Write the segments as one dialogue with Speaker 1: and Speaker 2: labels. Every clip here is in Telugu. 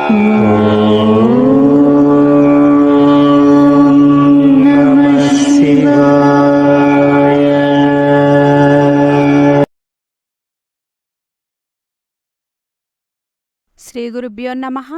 Speaker 1: శ్రీ గురుభ్యో నమః.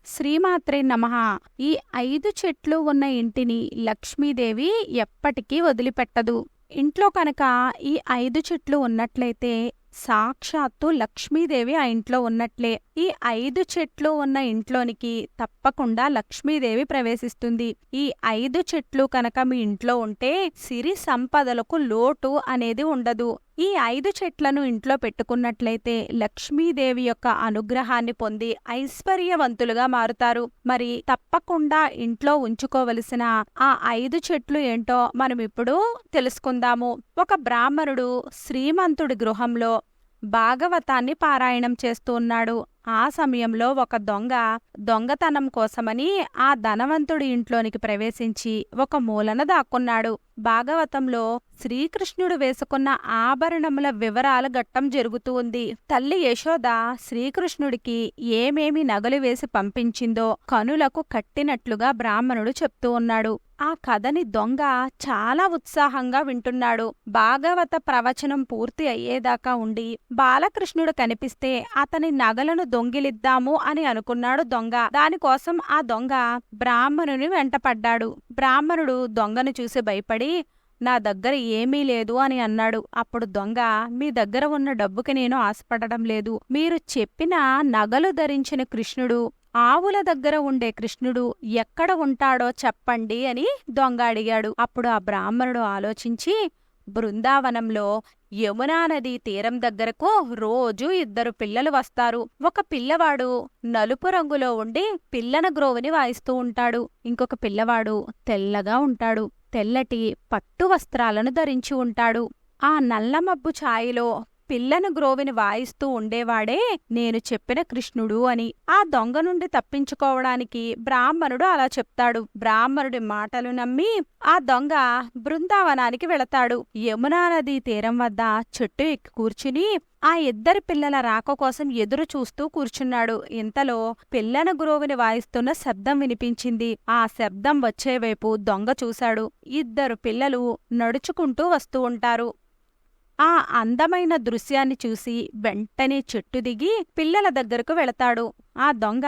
Speaker 1: శ్రీమాత్రే నమః. ఈ 5 చెట్లు ఉన్న ఇంటిని లక్ష్మీదేవి ఎప్పటికీ వదిలిపెట్టదు. ఇంట్లో కనుక ఈ 5 చెట్లు ఉన్నట్లయితే సాక్షాత్తు లక్ష్మీదేవి ఆ ఇంట్లో ఉన్నట్లే. ఈ 5 చెట్లు ఉన్న ఇంట్లోనికి తప్పకుండా లక్ష్మీదేవి ప్రవేశిస్తుంది. ఈ 5 చెట్లు కనుక మీ ఇంట్లో ఉంటే సిరి సంపదలకు లోటు అనేది ఉండదు. ఈ 5 చెట్లను ఇంట్లో పెట్టుకున్నట్లయితే లక్ష్మీదేవి యొక్క అనుగ్రహాన్ని పొంది ఐశ్వర్యవంతులుగా మారుతారు. మరి తప్పకుండా ఇంట్లో ఉంచుకోవలసిన ఆ 5 చెట్లు ఏంటో మనమిప్పుడు తెలుసుకుందాము. ఒక బ్రాహ్మణుడు శ్రీమంతుడి గృహంలో భాగవతాన్ని పారాయణం చేస్తూ ఉన్నాడు. ఆ సమయంలో ఒక దొంగతనం కోసమని ఆ ధనవంతుడి ఇంట్లోనికి ప్రవేశించి ఒక మూలన దాక్కున్నాడు. భాగవతంలో శ్రీకృష్ణుడు వేసుకున్న ఆభరణముల వివరాలు గట్టం జరుగుతూ ఉంది. తల్లి యశోద శ్రీకృష్ణుడికి ఏమేమి నగలు వేసి పంపించిందో కనులకు కట్టినట్లుగా బ్రాహ్మణుడు చెప్తూ ఉన్నాడు. ఆ కథని దొంగ చాలా ఉత్సాహంగా వింటున్నాడు. భాగవత ప్రవచనం పూర్తి అయ్యేదాకా ఉండి బాలకృష్ణుడు కనిపిస్తే అతని నగలను దొంగిలిద్దాము అని అనుకున్నాడు దొంగ. దానికోసం ఆ దొంగ బ్రాహ్మణుని వెంటపడ్డాడు. బ్రాహ్మణుడు దొంగను చూసి భయపడి నా దగ్గర ఏమీ లేదు అని అన్నాడు. అప్పుడు దొంగ, మీ దగ్గర ఉన్న డబ్బుకి నేను ఆశపడడం లేదు. మీరు చెప్పిన నగలు ధరించిన కృష్ణుడు, ఆవుల దగ్గర ఉండే కృష్ణుడు ఎక్కడ ఉంటాడో చెప్పండి అని దొంగ అడిగాడు. అప్పుడు ఆ బ్రాహ్మణుడు ఆలోచించి బృందావనంలో యమునా నదీ తీరం దగ్గరకు రోజూ 2 పిల్లలు వస్తారు. ఒక పిల్లవాడు నలుపు రంగులో ఉండి పిల్లన గ్రోవిని వాయిస్తూ ఉంటాడు. ఇంకొక పిల్లవాడు తెల్లగా ఉంటాడు. తెల్లటి పట్టు వస్త్రాలను ధరించి ఉంటాడు. ఆ నల్లమబ్బు ఛాయలో పిల్లను గ్రోవిని వాయిస్తూ ఉండేవాడే నేను చెప్పిన కృష్ణుడు అని. ఆ దొంగ నుండి తప్పించుకోవడానికి బ్రాహ్మణుడు అలా చెప్తాడు. బ్రాహ్మణుడి మాటలు నమ్మి ఆ దొంగ బృందావనానికి వెళతాడు. యమునా నదీ తీరం వద్ద చెట్టు ఎక్కి కూర్చుని ఆ 2 పిల్లల రాక కోసం ఎదురు చూస్తూ కూర్చున్నాడు. ఇంతలో పిల్లను గ్రోవిని వాయిస్తున్న శబ్దం వినిపించింది. ఆ శబ్దం వచ్చేవైపు దొంగ చూశాడు. 2 పిల్లలు నడుచుకుంటూ వస్తూ ఉంటారు. ఆ అందమైన దృశ్యాన్ని చూసి వెంటనే చెట్టు దిగి పిల్లల దగ్గరకు వెళతాడు. ఆ దొంగ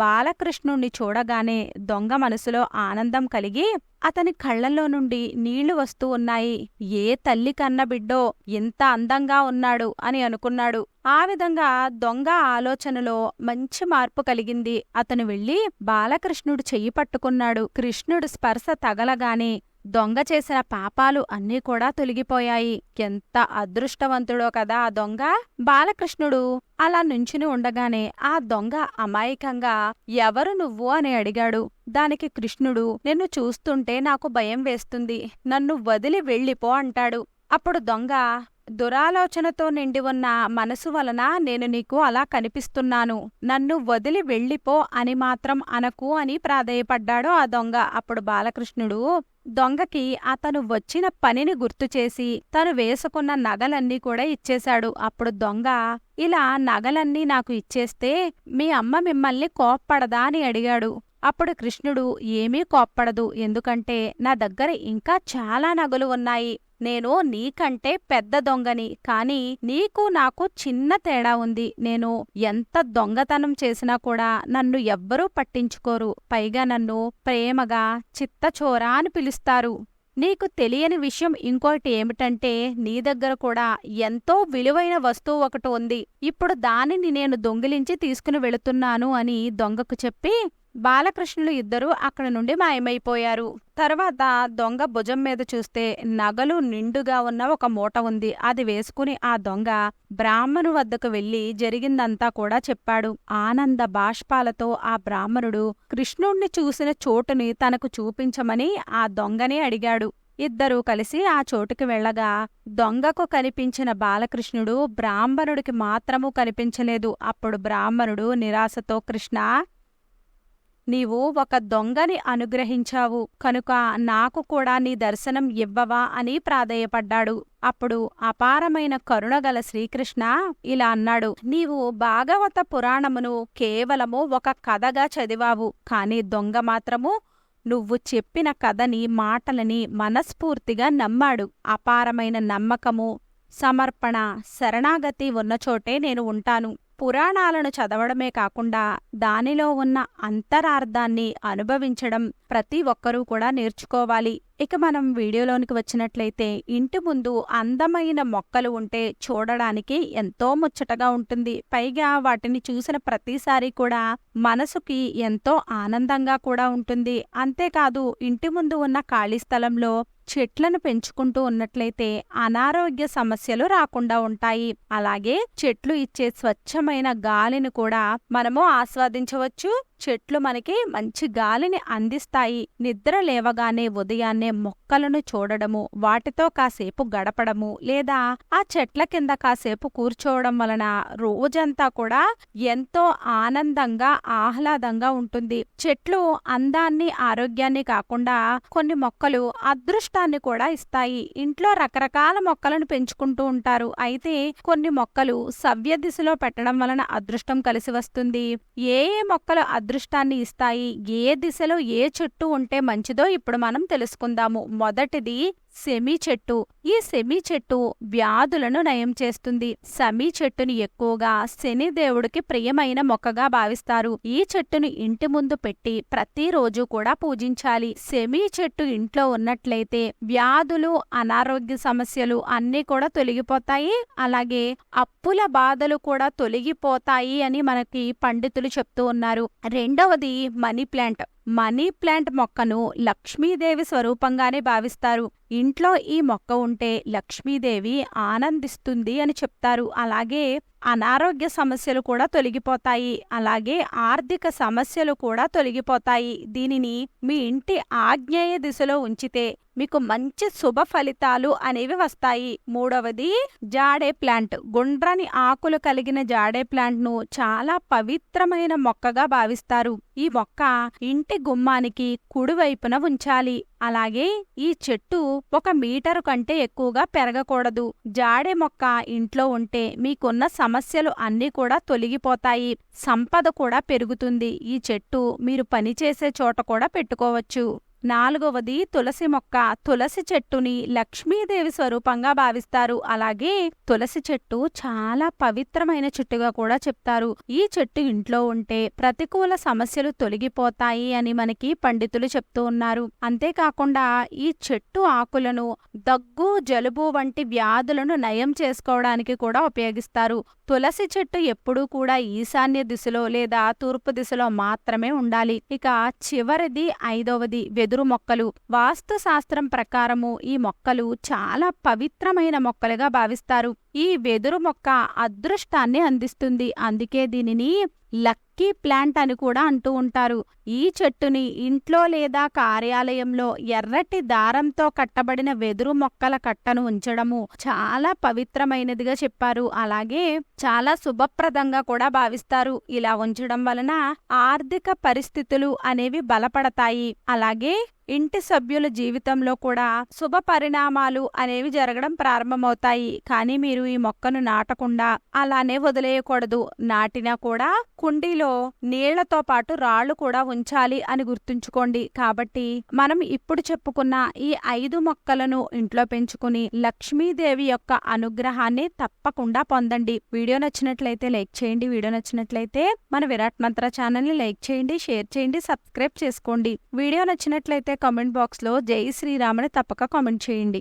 Speaker 1: బాలకృష్ణుణ్ణి చూడగానే దొంగ మనసులో ఆనందం కలిగి అతని కళ్లల్లో నుండి నీళ్లు వస్తూ ఉన్నాయి. ఏ తల్లి కన్న బిడ్డో ఎంత అందంగా ఉన్నాడు అని అనుకున్నాడు. ఆ విధంగా దొంగ ఆలోచనలో మంచి మార్పు కలిగింది. అతను వెళ్లి బాలకృష్ణుడు చెయ్యి పట్టుకున్నాడు. కృష్ణుడు స్పర్శ తగలగానే దొంగ చేసిన పాపాలు అన్నీ కూడా తొలగిపోయాయి. ఎంత అదృష్టవంతుడో కదా ఆ దొంగ. బాలకృష్ణుడు అలా నుంచుని ఉండగానే ఆ దొంగ అమాయకంగా ఎవరు నువ్వు అని అడిగాడు. దానికి కృష్ణుడు, నిన్ను చూస్తుంటే నాకు భయం వేస్తుంది, నన్ను వదిలి వెళ్ళిపో అంటాడు. అప్పుడు దొంగ, దురాలోచనతో నిండి ఉన్న మనసు వలన నేను నీకు అలా కనిపిస్తున్నాను, నన్ను వదిలి వెళ్ళిపో అని మాత్రం అనకు అని ప్రాధేయపడ్డాడు ఆ దొంగ. అప్పుడు బాలకృష్ణుడు దొంగకి అతను వచ్చిన పనిని గుర్తుచేసి తను వేసుకున్న నగలన్నీ కూడా ఇచ్చేశాడు. అప్పుడు దొంగ, ఇలా నగలన్నీ నాకు ఇచ్చేస్తే మీ అమ్మ మిమ్మల్ని కోప్పడదా అని అడిగాడు. అప్పుడు కృష్ణుడు, ఏమీ కోప్పడదు, ఎందుకంటే నా దగ్గర ఇంకా చాలా నగలు ఉన్నాయి. నేను నీకంటే పెద్ద దొంగని, కాని నీకు నాకు చిన్న తేడా ఉంది. నేను ఎంత దొంగతనం చేసినా కూడా నన్ను ఎవ్వరూ పట్టించుకోరు. పైగా నన్ను ప్రేమగా చిత్తచోరా అని పిలుస్తారు. నీకు తెలియని విషయం ఇంకోటి ఏమిటంటే నీ దగ్గర కూడా ఎంతో విలువైన వస్తువు ఒకటి ఉంది. ఇప్పుడు దానిని నేను దొంగిలించి తీసుకుని వెళుతున్నాను అని దొంగకు చెప్పి బాలకృష్ణులు 2 అక్కడి నుండి మాయమైపోయారు. తర్వాత దొంగ భుజం మీద చూస్తే నగలు నిండుగా ఉన్న ఒక మూట ఉంది. అది వేసుకుని ఆ దొంగ బ్రాహ్మణు వద్దకు వెళ్లి జరిగిందంతా కూడా చెప్పాడు. ఆనంద బాష్పాలతో ఆ బ్రాహ్మణుడు కృష్ణుణ్ణి చూసిన చోటుని తనకు చూపించమని ఆ దొంగనే అడిగాడు. 2 కలిసి ఆ చోటుకి వెళ్లగా దొంగకు కనిపించిన బాలకృష్ణుడు బ్రాహ్మణుడికి మాత్రమూ కనిపించలేదు. అప్పుడు బ్రాహ్మణుడు నిరాశతో, కృష్ణ, నీవు ఒక దొంగని అనుగ్రహించావు కనుక నాకు కూడా నీ దర్శనం ఇవ్వవా అని ప్రాధేయపడ్డాడు. అప్పుడు అపారమైన కరుణగల శ్రీకృష్ణ ఇలా అన్నాడు, నీవు భాగవత పురాణమును కేవలము ఒక కథగా చదివావు, కాని దొంగ మాత్రము నువ్వు చెప్పిన కథని మాటలని మనస్ఫూర్తిగా నమ్మాడు. అపారమైన నమ్మకము, సమర్పణ, శరణాగతి ఉన్నచోటే నేను ఉంటాను. పురాణాలను చదవడమే కాకుండా దానిలో ఉన్న అంతరార్థాన్ని అనుభవించడం ప్రతి ఒక్కరూ కూడా నేర్చుకోవాలి. ఇక మనం వీడియోలోనికి వచ్చినట్లయితే, ఇంటి ముందు అందమైన మొక్కలు ఉంటే చూడడానికి ఎంతో ముచ్చటగా ఉంటుంది. పైగా వాటిని చూసిన ప్రతిసారి కూడా మనసుకి ఎంతో ఆనందంగా కూడా ఉంటుంది. అంతేకాదు, ఇంటి ముందు ఉన్న ఖాళీ స్థలంలో చెట్లను పెంచుకుంటూ ఉన్నట్లయితే అనారోగ్య సమస్యలు రాకుండా ఉంటాయి. అలాగే చెట్లు ఇచ్చే స్వచ్ఛమైన గాలిని కూడా మనము ఆస్వాదించవచ్చు. చెట్లు మనకి మంచి గాలిని అందిస్తాయి. నిద్ర లేవగానే ఉదయాన్నే మొక్కలను చూడడము, వాటితో కాసేపు గడపడము, లేదా ఆ చెట్ల కింద కాసేపు కూర్చోవడం వలన రోజంతా కూడా ఎంతో ఆనందంగా, ఆహ్లాదంగా ఉంటుంది. చెట్లు అందాన్ని, ఆరోగ్యాన్ని కాకుండా కొన్ని మొక్కలు అదృష్టాన్ని కూడా ఇస్తాయి. ఇంట్లో రకరకాల మొక్కలను పెంచుకుంటూ ఉంటారు. అయితే కొన్ని మొక్కలు సవ్య దిశలో పెట్టడం వలన అదృష్టం కలిసి వస్తుంది. ఏ మొక్కలు అదృష్టాన్ని ఇస్తాయి, ఏ దిశలో ఏ చెట్టు ఉంటే మంచిదో ఇప్పుడు మనం తెలుసుకుందాము. మొదటిది సెమి చెట్టు. ఈ సెమి చెట్టు వ్యాధులను నయం చేస్తుంది. సెమి చెట్టుని ఎక్కువగా శనిదేవుడికి ప్రియమైన మొక్కగా భావిస్తారు. ఈ చెట్టుని ఇంటి ముందు పెట్టి ప్రతిరోజు కూడా పూజించాలి. సెమి చెట్టు ఇంట్లో ఉన్నట్లయితే వ్యాధులు, అనారోగ్య సమస్యలు అన్నీ కూడా తొలగిపోతాయి. అలాగే అప్పుల బాధలు కూడా తొలగిపోతాయి అని మనకి పండితులు చెప్తూ ఉన్నారు. రెండవది మనీ ప్లాంట్. మనీ ప్లాంట్ మొక్కను లక్ష్మీదేవి స్వరూపంగానే భావిస్తారు. ఇంట్లో ఈ మొక్క ఉంటే లక్ష్మీదేవి ఆనందిస్తుంది అని చెప్తారు. అలాగే అనారోగ్య సమస్యలు కూడా తొలగిపోతాయి. అలాగే ఆర్థిక సమస్యలు కూడా తొలగిపోతాయి. దీనిని మీ ఇంటి ఆగ్నేయ దిశలో ఉంచితే మీకు మంచి శుభ ఫలితాలు అనేవి వస్తాయి. మూడవది జాడే ప్లాంట్. గుండ్రని ఆకులు కలిగిన జాడే ప్లాంట్ ను చాలా పవిత్రమైన మొక్కగా భావిస్తారు. ఈ మొక్క ఇంటి గుమ్మానికి కుడివైపున ఉంచాలి. అలాగే ఈ చెట్టు 1 మీటరు కంటే ఎక్కువగా పెరగకూడదు. జాడే మొక్క ఇంట్లో ఉంటే మీకున్న సమస్యలు అన్నీ కూడా తొలగిపోతాయి. సంపద కూడా పెరుగుతుంది. ఈ చెట్టు మీరు పనిచేసే చోట కూడా పెట్టుకోవచ్చు. నాలుగవది తులసి మొక్క. తులసి చెట్టుని లక్ష్మీదేవి స్వరూపంగా భావిస్తారు. అలాగే తులసి చెట్టు చాలా పవిత్రమైన చెట్టుగా కూడా చెప్తారు. ఈ చెట్టు ఇంట్లో ఉంటే ప్రతికూల సమస్యలు తొలగిపోతాయి అని మనకి పండితులు చెప్తూ ఉన్నారు. అంతేకాకుండా ఈ చెట్టు ఆకులను దగ్గు, జలుబు వంటి వ్యాధులను నయం చేసుకోవడానికి కూడా ఉపయోగిస్తారు. తులసి చెట్టు ఎప్పుడూ కూడా ఈశాన్య దిశలో లేదా తూర్పు దిశలో మాత్రమే ఉండాలి. ఇక చివరిది ఐదవది వెదురు మొక్కలు. వాస్తు శాస్త్రం ప్రకారము ఈ మొక్కలు చాలా పవిత్రమైన మొక్కలుగా భావిస్తారు. ఈ వెదురు మొక్క అదృష్టాన్ని అందిస్తుంది. అందుకే దీనిని లక్కీ ప్లాంట్ అని కూడా అంటూ ఉంటారు. ఈ చెట్టుని ఇంట్లో లేదా కార్యాలయంలో ఎర్రటి దారంతో కట్టబడిన వెదురు మొక్కల కట్టను ఉంచడము చాలా పవిత్రమైనదిగా చెప్పారు. అలాగే చాలా శుభప్రదంగా కూడా భావిస్తారు. ఇలా ఉంచడం వలన ఆర్థిక పరిస్థితులు అనేవి బలపడతాయి. అలాగే ఇంటి సభ్యుల జీవితంలో కూడా శుభ పరిణామాలు అనేవి జరగడం ప్రారంభమవుతాయి. కానీ మీరు ఈ మొక్కను నాటకుండా అలానే వదిలేయకూడదు. నాటినా కూడా కుండీలో నీళ్లతో పాటు రాళ్లు కూడా ఉంచాలి అని గుర్తుంచుకోండి. కాబట్టి మనం ఇప్పుడు చెప్పుకున్న ఈ 5 మొక్కలను ఇంట్లో పెంచుకుని లక్ష్మీదేవి యొక్క అనుగ్రహాన్ని తప్పకుండా పొందండి. వీడియో నచ్చినట్లయితే లైక్ చేయండి. వీడియో నచ్చినట్లయితే మన విరాట్ మంత్ర ఛానల్ ని లైక్ చేయండి, షేర్ చేయండి, సబ్స్క్రైబ్ చేసుకోండి. వీడియో నచ్చినట్లయితే కామెంట్ బాక్స్ లో జై శ్రీరామ్ అని తప్పక కామెంట్ చేయండి.